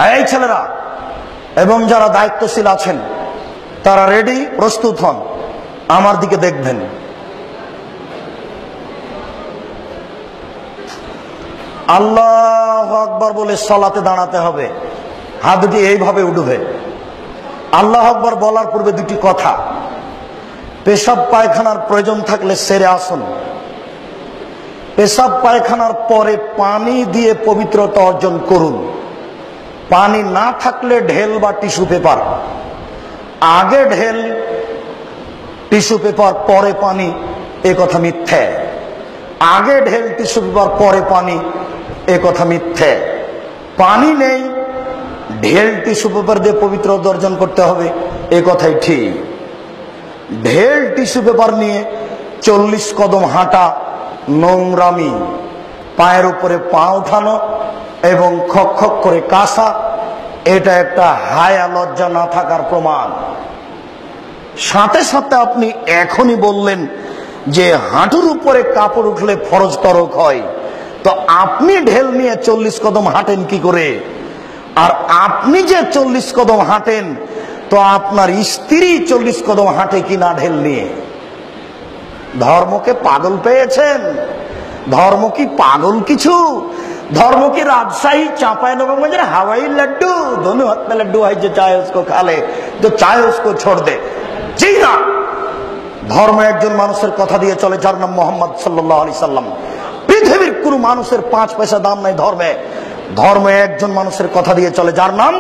এই ছেলেরা এবং যারা দায়িত্বশীল আছেন তারা রেডি, প্রস্তুত হন, আমার দিকে দেখবেন। আল্লাহু আকবার বলে সালাতে দাঁড়াতে হবে। হাত দুটি এইভাবে উঠবে। আল্লাহু আকবার বলার পূর্বে দুটি কথা। পেশাব পায়খানার প্রয়োজন থাকলে সেরে আসুন। পেশাব পায়খানার পরে পানি দিয়ে পবিত্রতা অর্জন করুন। পানি না থাকলে ঢেল বা টিস্যু পেপার। আগে ঢেল, টিস্যু পেপার, পরে পানি, এ কথা মিথ্যে। আগে ঢেল, টিস্যু পেপার, পরে পানি, এ কথা মিথ্যে। পানি নেই, ঢেল টিস্যু পেপার দিয়ে পবিত্রতা অর্জন করতে হবে, এ কথাই ঠিক। ঢেল টিস্যু পেপার নিয়ে 40 কদম হাঁটা নোংরামি। পায়ের উপরে পা উঠানো এবং খক খক করে কাশা, এটা একটা হায়া লজ্জা না থাকার প্রমাণ। সাথে সাথে আপনি এখনই বললেন যে হাঁটুর উপরে কাপড় উঠলে ফরজ তরক হয়, তো আপনি ঢেল নিয়ে 40 কদম হাঁটেন কি করে? আর আপনি যে 40 কদম হাঁটেন, তো আপনার স্ত্রী 40 কদম হাঁটে কিনা ঢেল নিয়ে? ধর্মকে পাগল পেয়েছেন? ধর্ম কি পাগল কিছু? धर्म की राजशाही चांपाइनबाबगंज हवाई लड्डू दोनों हाथ में लड्डू है, जो चाहे उसको खा ले, जो चाहे उसको छोड़ दे। जी ना, धर्म एकजन मानुषेर कथा दिए चले जार नाम मोहम्मद सल्लल्लाहु अलैहि वसल्लम। पृथिवीर कोनो मानुषेर 5 पैसा दाम नहीं धर्मे। धर्म एकजन मानुषेर कथा दिए चले जार नाम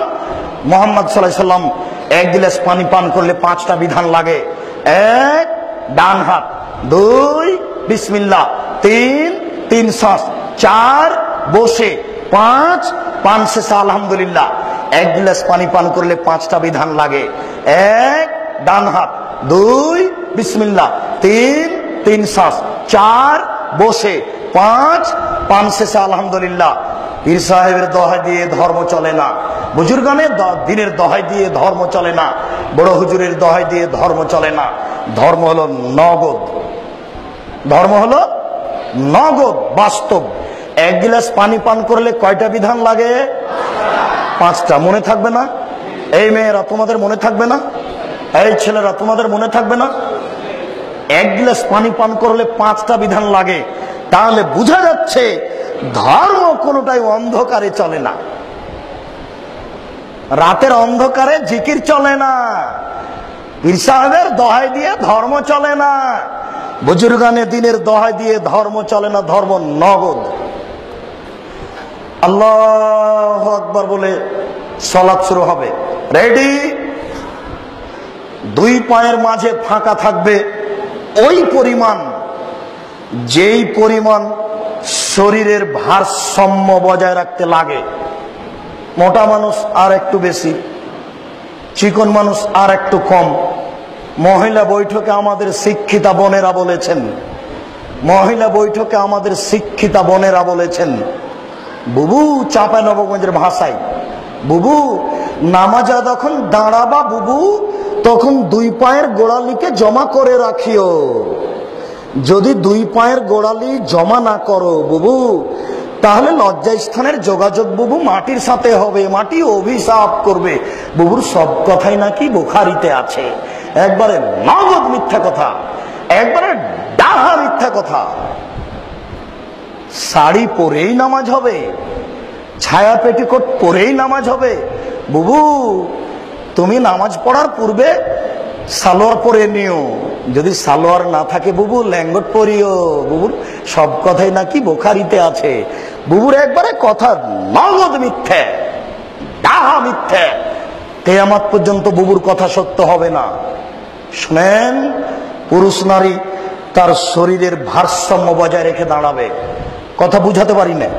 मोहम्मद सल्लल्लाहु अलैहि वसल्लम। एक गिलास पानी पान करले 5टा विधान लागे। 1 डान हाथ, 2 बिस्मिल्लाह, 3 श्वास, 4 বসে, 5 শেষে আলহামদুলিল্লাহ। 1 गिलास পানি পান করলে 5টা বিধান লাগে। 1 ডান হাত, 2 বিসমিল্লাহ, 3 শ্বাস, 4 বসে, 5 শেষে আলহামদুলিল্লাহ। পীর সাহেবের দোহাই দিয়ে ধর্ম চলে না, বুজুর্গানের দিনের দোহাই দিয়ে ধর্ম চলে না, বড় হুজুরের দোহাই দিয়ে ধর্ম চলে না। ধর্ম হলো নগদ, ধর্ম হলো নগদ, বাস্তব। 1 गिलास পানি পান করলে কয়টা বিধান লাগে? 5টা। মনে থাকবে না? এই মেয়েরা তোমাদের মনে থাকবে না? এই ছেলেরা তোমাদের মনে থাকবে না? 1 गिलास পানি পান করলে 5টা বিধান লাগে। তাহলে বোঝা যাচ্ছে ধর্ম কোনটাই অন্ধকারে চলে না। রাতের অন্ধকারে জিকির চলে না, পীর সাহেবের দোহাই দিয়ে ধর্ম চলে না, বুজুর্গানে দিনের দোহাই দিয়ে ধর্ম চলে না। ধর্ম নগদ। আল্লাহু আকবার বলে সালাত শুরু হবে। রেডি? 2 পায়ের মাঝে ফাঁকা থাকবে ওই পরিমাণ, যেই পরিমাণ শরীরের ভারসাম্য বজায় রাখতে লাগে। মোটা মানুষ আর একটু বেশি, চিকন মানুষ আর একটু কম। মহিলা বৈঠকে আমাদের শিক্ষিতা বোনেরা বলেছেন, মহিলা বৈঠকে আমাদের শিক্ষিতা বোনেরা বলেছেন, বুবু, চাঁপাইনবাবগঞ্জের ভাষায়, বুবু নামাজা যখন দাঁড়াবা বুবু, তখন 2 পায়ের গোড়ালিকে জমা করে রাখিও। যদি 2 পায়ের গোড়ালি জমা না করো বুবু, তাহলে লজ্জা স্থানের যোগাযোগ বুবু মাটির সাথে হবে, মাটি অভিশাপ করবে। বুবুর সব কথাই নাকি বুখারীতে আছে। একবারে নগদ মিথ্যা কথা, একবারে ডাহা মিথ্যা কথা। শাড়ি পরেই নামাজ হবে, ছায়া পেটিকোট পরেই নামাজ হবে। বুবু তুমি নামাজ পড়ার পূর্বে সালোয়ার পরে নিও, যদি সালোয়ার না থাকে বুবু ল্যাঙ্গট পরিও। বুবুর সব কথাই নাকি বুখারীতে আছে। বুবুর একবারে কথা নগদ মিথ্যে, ডাহা মিথ্যে। কিয়ামত পর্যন্ত বুবুর কথা সত্য হবে না। শুনেন, পুরুষ নারী তার শরীরের ভারসাম্য বজায় রেখে দাঁড়াবে। কথা বুঝাতে পারি না?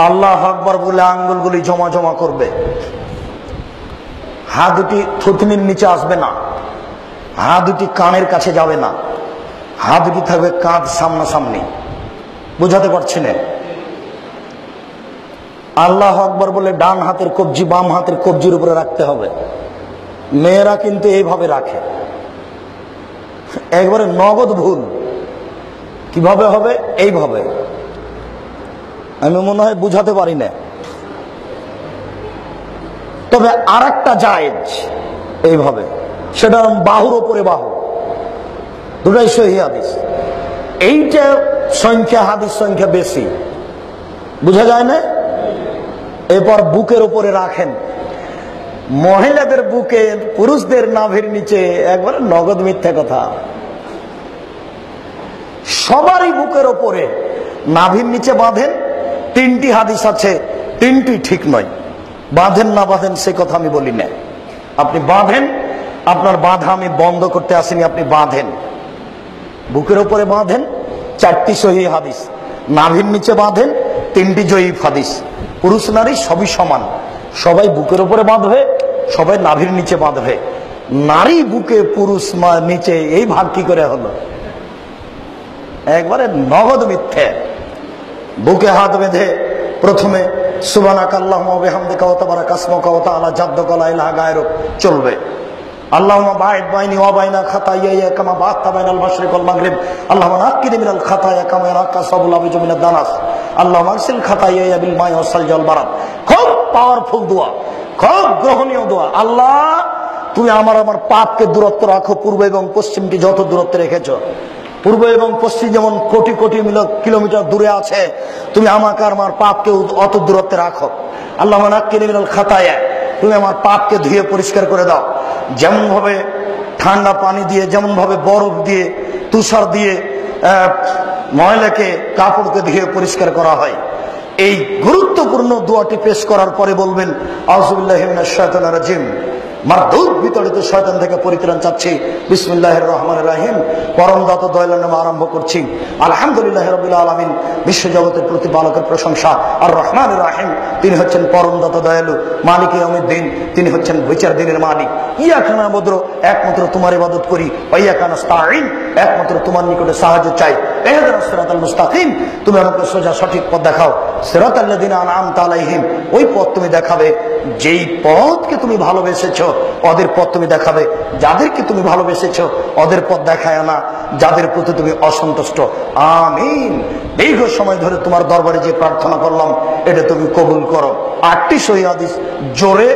আল্লাহু আকবার বলে আঙ্গুলগুলি জমা জমা করবে। হাত দুটি থুতনির নিচে আসবে না, হাত দুটি কানের কাছে যাবে না, হাত দুটি থাকবে কাঁধ সামনাসামনি। বুঝাতে পারছি না? আল্লাহু আকবার বলে ডান হাতের কবজি বাম হাতের কবজির উপরে রাখতে হবে। মেয়েরা কিন্তু এইভাবে রাখে, একবারে নগদ ভুল। কিভাবে হবে? এইভাবে। আমি মনে হয় বুঝাতে পারি না। তবে আর একটা জায়েজ এইভাবে, সেটা বাহুর ওপরে বাহু, দুটাই সহিহ হাদিস। এইটা সংখ্যা, হাদিস সংখ্যা বেশি, বুঝা যায় না? এরপর বুকের উপরে রাখেন। মহিলাদের বুকে, পুরুষদের নাভির নিচে একবারে নগদ মিথ্যা কথা। সবারই বুকের ওপরে নাভির নিচে বাঁধেন। তিনটি হাদিস আছে, তিনটি ঠিক নয়। বাঁধেন না বাঁধেন সে কথা আমি বলি না, আপনি বাঁধেন। আপনার বাঁধা আমি বন্ধ করতে আসিনি, আপনি বাঁধেন, বুকের ওপরে বাঁধেন। চারটি সহিহ হাদিস। নাভির নিচে বাঁধেন, তিনটি জয়ীফ হাদিস। পুরুষ নারী সবই সমান, সবাই বুকের ওপরে বাঁধবে, সবাই নাভির নিচে বাঁধবে। নারী বুকে, পুরুষ নিচে, এই ভাগ কি করে হলো? একবারে নগদ মিথ্যে। বুকে হাত বেঁধে প্রথমে সুবহানাকা আল্লাহুম্মা ওয়া বিহামদিকা ওয়া তাবারাকা ইসমুকা ওয়া তাআলা জাদ্দুকা লা ইলাহা গায়রুক চলবে। আল্লাহুম্মা বা'id বাইনি ওয়া বাইনা খাতায়ায়া কামা বা'আতা বাইনাল মাশরিক ওয়াল মাগরিব। আল্লাহুম্মা নাক্কিনি মিনাল খাতায়া কামা ইয়ানাক্কা সাবুল আবিজু মিনাদ দানাস। আল্লাহুম্মা আগসিল খাতায়ায়া বিল মাই ওয়াস সালজি ওয়াল বারাদ। খুব পাওয়ারফুল দোয়া, খুব গ্রহণীয় দোয়া। আল্লাহ, তুমি আমার পাপকে দূরত্ব রাখো, পূর্ব এবং পশ্চিমকে যত দূরত্বে রেখেছো। পূর্ব এবং পশ্চিম যেমন কোটি কোটি কিলোমিটার দূরে আছে, তুমি আমাকে আর আমার পাপকে অত দূরত্বে রাখো। আল্লাহুম্মা নাক্কিনি মিনাল খাতায়া, তুমি আমার পাপকে ধুয়ে পরিষ্কার করে দাও। যেমন ভাবে ঠান্ডা পানি দিয়ে, যেমন ভাবে বরফ দিয়ে, তুষার দিয়ে ময়লাকে, কাপড়কে ধুয়ে পরিষ্কার করা হয়। এই গুরুত্বপূর্ণ দোয়াটি পেশ করার পরে বলবেন আউযুবিল্লাহি মিনাশ শাইতানির রাজিম, মারদুদ বিতাড়িত শয়তান থেকে পরিত্রাণ চাচ্ছি। বিসমিল্লাহির রহমানির রহিম, পরম দাতা দয়ালুর নামে আরম্ভ করছি। আলহামদুলিল্লাহি রাব্বিল আলামিন, বিশ্বজগতের প্রতিপালকের প্রশংসা। আর রহমানির রহিম, তিনি হচ্ছেন পরম দাতা দয়ালু। মালিক ইয়াউমিদ্দিন, তিনি হচ্ছেন বিচার দিনের মালিক। ইয়াকা না'বুদু, একমাত্র তোমার ইবাদত করি। ওয়া ইয়াকা নাস্তাঈন, একমাত্র তোমার নিকটে সাহায্য চাই। ইহদিনাস সিরাতাল মুস্তাকিম, তুমি আমাকে সোজা সঠিক পথ দেখাও। সিরাতাল্লাযিনা আন'আমতা আলাইহিম, ওই পথ তুমি দেখাবে যেই পথকে তুমি ভালোবেসেছো, ওদের পথ তুমি দেখাবে। যাদেরকে তুমি ভালোবেসেছো ওদের পথ দেখায় না, যাদের প্রতি তুমি অসন্তুষ্ট। আমিন। দীর্ঘ সময় ধরে তোমার দরবারে যে প্রার্থনা করলাম, এটা তুমি কবুল করো। 8টি সহিহ হাদিস জোরে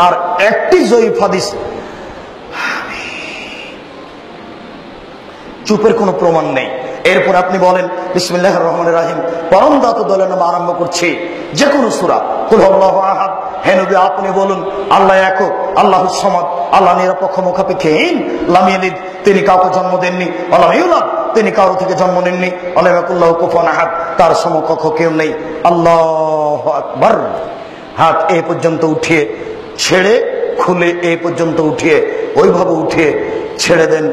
আর 1টি জয়ীফ হাদিস। চুপের কোনো প্রমাণ নেই। এরপর আপনি বলেন বিসমিল্লাহির রহমানির রহিম, পরম দাতা দয়ালুর নামে আরম্ভ করছি। যে কোনো সূরা, কুল হুয়াল্লাহু আহাদ। হে নবী, আপনি বলুন আল্লাহ একক, আল্লাহুস সামাদ, আল্লাহ নিরপেক্ষ মুখাপেক্ষীহীন। লাম ইয়ালিদ, তিনি কাউকে জন্ম দেননি। ওয়া লাম ইউলাদ, তিনি কারো থেকে জন্ম নেননি। ওয়া লাম ইয়াকুল লাহু কুফুয়ান আহাদ, তার সমকক্ষ কেউ নেই। আল্লাহু আকবার। হাত এই পর্যন্ত উঠিয়ে, ছেড়ে খুলে এই পর্যন্ত উঠিয়ে, ওইভাবে উঠিয়ে ছেড়ে দেন,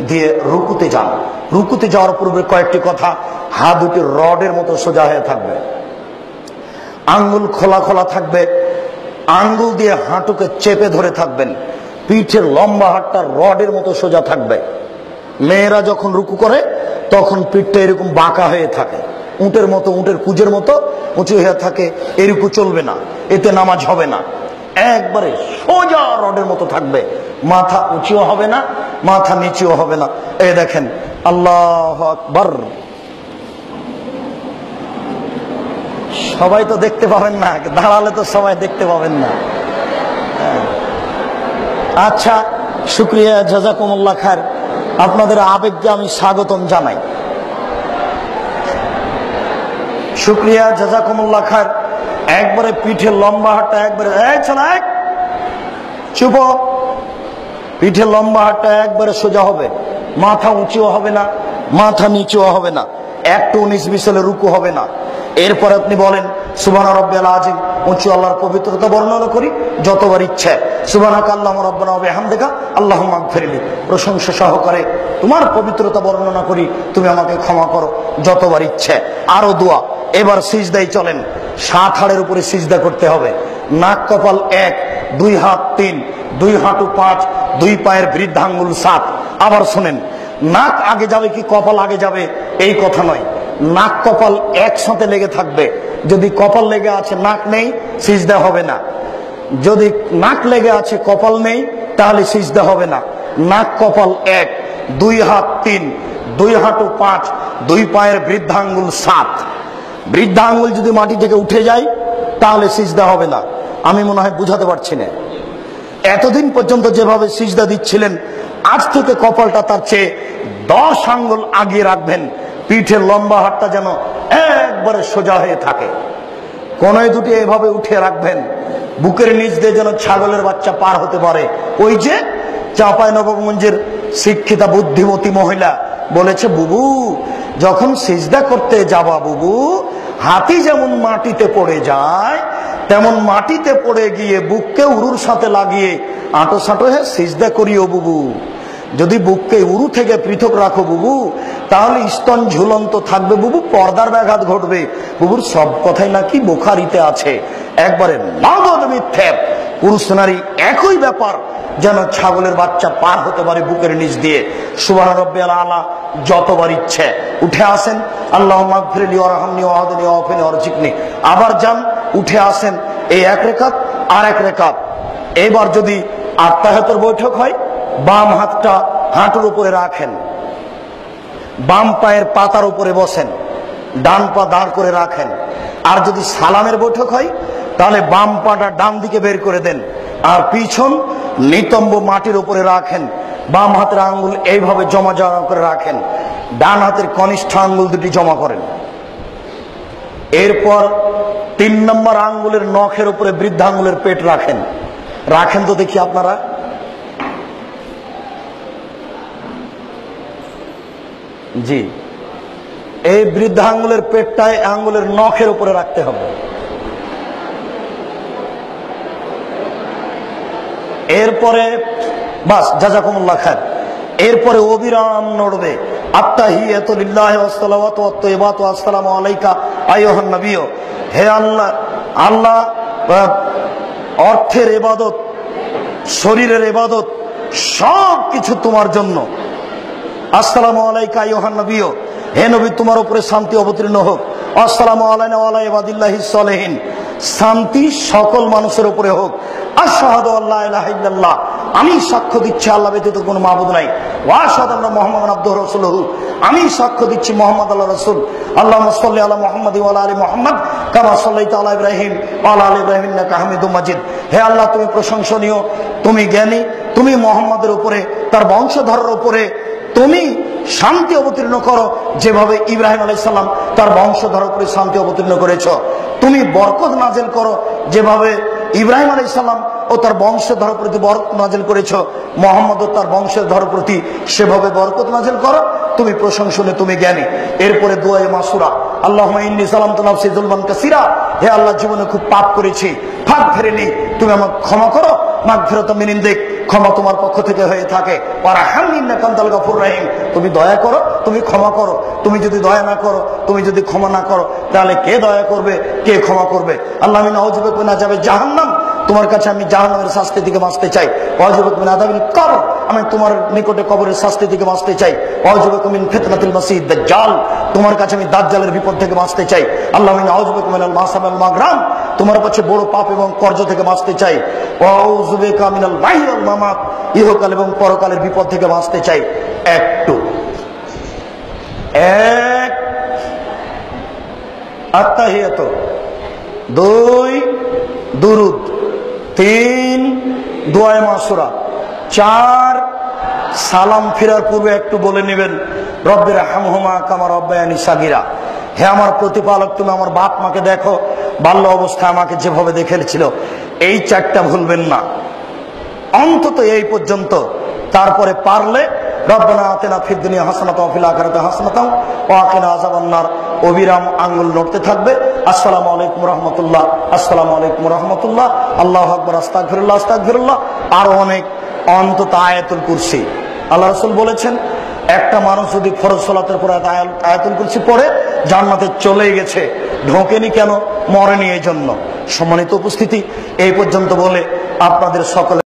দিয়ে রুকুতে যান। রুকুতে যাওয়ার পূর্বে কয়েকটি কথা। হাত দুটি রডের মতো সোজা হয়ে থাকবে, আঙ্গুল খোলা খোলা থাকবে, আঙ্গুল দিয়ে হাঁটুকে চেপে ধরে থাকবেন। পিঠের লম্বা হাতটা রডের মতো সোজা থাকবে। মেয়েরা যখন রুকু করে তখন পিঠটা এরকম বাঁকা হয়ে থাকে, উটের মতো, উটের কুজের মতো উঁচু হয়ে থাকে। এরকম চলবে না, এতে নামাজ হবে না। একবারে সোজা রডের মতো থাকবে, মাথা উঁচুও হবে না, মাথা নিচুও হবে না। এই দেখেন, আল্লাহু আকবার। সবাই তো দেখতে পাবেন না, দাঁড়ালে তো সবাই দেখতে পাবেন না। আচ্ছা, শুকরিয়া, জাযাকুমুল্লাহ খায়ের। আপনাদের আবেগকে আমি স্বাগতম জানাই। শুকরিয়া, জাযাকুমুল্লাহ খায়ের। একবারে পিঠের লম্বা হাতটা একবারে, চুপ। পিঠের লম্বা হাতটা একবারে সোজা হবে, মাথা উঁচুও হবে না, মাথা নিচুও হবে না, একটু 19-20 হলে রুকু হবে না। এরপর আপনি বলেন সুবহান রাব্বিয়াল আযীম, উঁচু আল্লাহর পবিত্রতা বর্ণনা করি যতবার ইচ্ছে। সুবহানাকা আল্লাহুম্মা রাব্বানা ওয়া বিহামদিকা আল্লাহুম্মা আগফিরলি, প্রশংসা সহকারে তোমার পবিত্রতা বর্ণনা করি, তুমি আমাকে ক্ষমা করো যতবার ইচ্ছে। আরো দোয়া। এবার সিজদায় চলেন। 7 হাড়ের উপরে সিজদা করতে হবে। নাক কপাল 1, 2 হাত 3, 2 হাঁটু 5, 2 পায়ের বৃদ্ধাঙ্গুল 7। আবার শোনেন, নাক আগে যাবে কি কপাল আগে যাবে এই কথা নয়, নাক কপাল একসাথে লেগে থাকবে। যদি কপাল লেগে আছে নাক নেই, সিজদা হবে না। যদি নাক লেগে আছে কপাল নেই, তাহলে সিজদা হবে না। নাক কপাল 1, 2 হাত 3, 2 হাঁটু 5, 2 পায়ের বৃদ্ধাঙ্গুল 7। বৃদ্ধাঙ্গুল যদি মাটি থেকে উঠে যায় তাহলে সিজদা হবে না। আমি মনে হয় বুঝাতে পারছি না। এতদিন পর্যন্ত যেভাবে সিজদা দিচ্ছিলেন, আজ থেকে কপালটা তার চেয়ে 10 আঙ্গুল আগিয়ে রাখবেন। পিঠের লম্বা হাতটা যেন একবারে সোজা হয়ে থাকে, কোনোই দুটি এভাবে উঠিয়ে রাখবেন। বুকের নিচ দিয়ে যেন ছাগলের বাচ্চা পার হতে পারে। ওই যে চাঁপাইনবাবগঞ্জের শিক্ষিতা বুদ্ধিমতী মহিলা বলেছে, বুবু যখন সিজদা করতে যাবা বুবু, হাতি যেমন মাটিতে পড়ে যায় তেমন মাটিতে পড়ে গিয়ে বুককে উরুর সাথে লাগিয়ে আঁটো সাঁটো হয়ে সিজদা করিও বুবু। যদি বুককে উরু থেকে পৃথক রাখো বুবু, তাহলে স্তন ঝুলন্ত থাকবে বুবু, পর্দার ব্যাঘাত ঘটবে। বুবুর সব কথাই নাকি বুখারীতে আছে, একবারে নগদ মিথ্যে। পুরুষ নারী একই ব্যাপার, যেন ছাগলের বাচ্চা পার হতে পারে বুকের নিচ দিয়ে। সুবহান রাব্বিয়াল আলা যতবার ইচ্ছে উঠে আসেন, আল্লাহুম্মা আগফিরলি ওয়ারহামনি ওয়াহদিনি ওয়াফিনি ওয়ারজিকনি। আবার যান, উঠে আসেন, এই এক রেখাত আর এক রেখাত। এবার যদি আত্তাহিয়াতের বৈঠক হয়, বাম হাতটা হাঁটুর উপরে রাখেন, বাম পায়ের পাতার উপরে বসেন, ডান পা দাঁড় করে রাখেন। আর যদি সালামের বৈঠক হয়, তাহলে বাম পাটা ডান দিকে বের করে দেন, আর পিছন নিতম্ব মাটির উপরে রাখেন। বাম হাতের আঙ্গুল এইভাবে জমা জমা করে রাখেন, ডান হাতের কনিষ্ঠ আঙ্গুল দুটি জমা করেন। এরপর 3 নম্বর আঙ্গুলের নখের উপরে বৃদ্ধাঙ্গুলের পেট রাখেন। রাখেন তো দেখি আপনারা। জি, এই বৃদ্ধাঙ্গুলের পেটটায় আঙ্গুলের নখের উপরে রাখতে হবে। এরপরে বাস, জাযাকুমুল্লাহ খায়র। এরপরে অবিরাম নড়বে। আত্তাহিয়াতু লিল্লাহি ওয়াস সালাওয়াতু ওয়াত তাইয়্যিবাতু আসসালামু আলাইকা আইয়ুহান নবিয়্য। হে আল্লাহ, আল্লাহ অর্থের ইবাদত, শরীরের ইবাদত সব কিছু তোমার জন্য। আসসালামু আলাইকা আইয়ুহান নবিয়্য, হে নবী তোমার উপরে শান্তি অবতীর্ণ হোক। আসসালামু আলাইনা ওয়া আলা ইবাদিল্লাহিস সালিহিন, শান্তি সকল মানুষের উপরে হোক। আশহাদু আল্লা ইলাহা ইল্লাল্লাহ, আমি সাক্ষ্য দিচ্ছি আল্লাহ ব্যতীত কোনো মাবুদ নাই। ওয়া আশহাদু আন্না মুহাম্মাদান আবদুহু ওয়া রাসূলুহু, আমি সাক্ষ্য দিচ্ছি মুহাম্মদ আল্লাহর রাসূল। আল্লাহুম্মা সাল্লি আলা মুহাম্মাদ ওয়া আলা আলি মুহাম্মাদ কামা সাল্লাইতা আলা ইব্রাহিম ওয়া আলা আলি ইব্রাহিম ইন্নাকা হামিদুম মাজিদ। হে আল্লাহ তুমি প্রশংসনীয়, তুমি জ্ঞানী, তুমি মুহাম্মাদের উপরে তার বংশধরের উপরে তুমি শান্তি অবতীর্ণ করো, যেভাবে ইব্রাহিম আলাইহিস সালাম তার বংশধরের উপরে শান্তি অবতীর্ণ করেছো। তুমি বরকত নাযিল করো, যেভাবে ইব্রাহিম আলাইহিস সালাম ও তার বংশধর প্রতি বরকত নাযিল করেছো, মুহাম্মদ ও তার বংশধর প্রতি সেভাবে বরকত নাযিল করো। তুমি প্রশংসনীয়, তুমি জ্ঞানী। এরপরে দুআয়ে মাসুরা, আল্লাহুম্মা ইন্নী যালামতু নাফসি যুলমান কাসীরা, হে আল্লাহ জীবনে খুব পাপ করেছি, ফাগফিরলি, তুমি আমাকে ক্ষমা করো। মাগফিরাতাম মিন ইনদিক, ক্ষমা তোমার পক্ষ থেকে হয়ে থাকে। ওয়ারহামনি ইন্নাকা আনতাল গাফুরুর রহিম, তুমি দয়া করো, তুমি ক্ষমা করো। তুমি যদি দয়া না করো, তুমি যদি ক্ষমা না করো, তাহলে কে দয়া করবে, কে ক্ষমা করবে? আল্লাহ আমি নাউযু বিকা মিন আযাবি জাহান্নাম, তোমার কাছে আমি জাহান্নামের শাস্তি থেকে বাঁচতে চাই। ওয়াউযু বিকা মিন আযাবিল কবর, আমি তোমার নিকটে কবরের শাস্তি থেকে বাঁচতে চাই। ওয়াউযু বিকা মিন ফিতনাতিল মাসিহিদ দাজ্জাল, তোমার কাছে আমি দাজ্জালের বিপদ থেকে বাঁচতে চাই। আল্লাহ আমি নাউযু বিকা মিনাল মাসাম ওয়াল মাগরাম, তোমার কাছে বড় পাপ এবং কর্জ থেকে বাঁচতে চাই। ওয়াউযু বিকা মিনাল মাহি ওয়াল মামাত, ইহকাল এবং পরকালের বিপদ থেকে বাঁচতে চাই। একটু এক আত্তাহিয়াতু, 2 দুরুদ, 3 দুআয়ে মাসুরা, 4 সালাম ফেরার পূর্বে একটু বলে নেবেন রব্বির হামহুমা কামা রাব্বায়ানি সাগীরা, হে আমার প্রতিপালক তুমি আমার বাপ মাকে দেখো বাল্য অবস্থায় আমাকে যেভাবে দেখেছিল। এই 4টা ভুলবেন না, অন্তত এই পর্যন্ত। তারপরে পারলে রব্বানা আতিনা ফিদ দুনিয়া হাসানাতাও ওয়া ফিল আখিরাতি হাসানাতাও ওয়া কিনা আযাবান নার, অবিরাম আঙ্গুল নড়তে থাকবে। আসসালামু আলাইকুম রাহমাতুল্লাহ, আসসালামু আলাইকুম রাহমাতুল্লাহ, আল্লাহু আকবার, আস্তাগফিরুল্লাহ, আস্তাগফিরুল্লাহ। আর অনেক, অন্তত আয়াতুল কুরসি। আল্লাহ রাসূল বলেছেন, একটা মানুষ যদি ফরজ সালাতের পর আয়াতুল কুরসি পড়ে, জান্নাতে চলে গেছে। ঢোকেনি কেন? মরেনি এই জন্য। সম্মানিত উপস্থিতি, এই পর্যন্ত বলে আপনাদের সকলে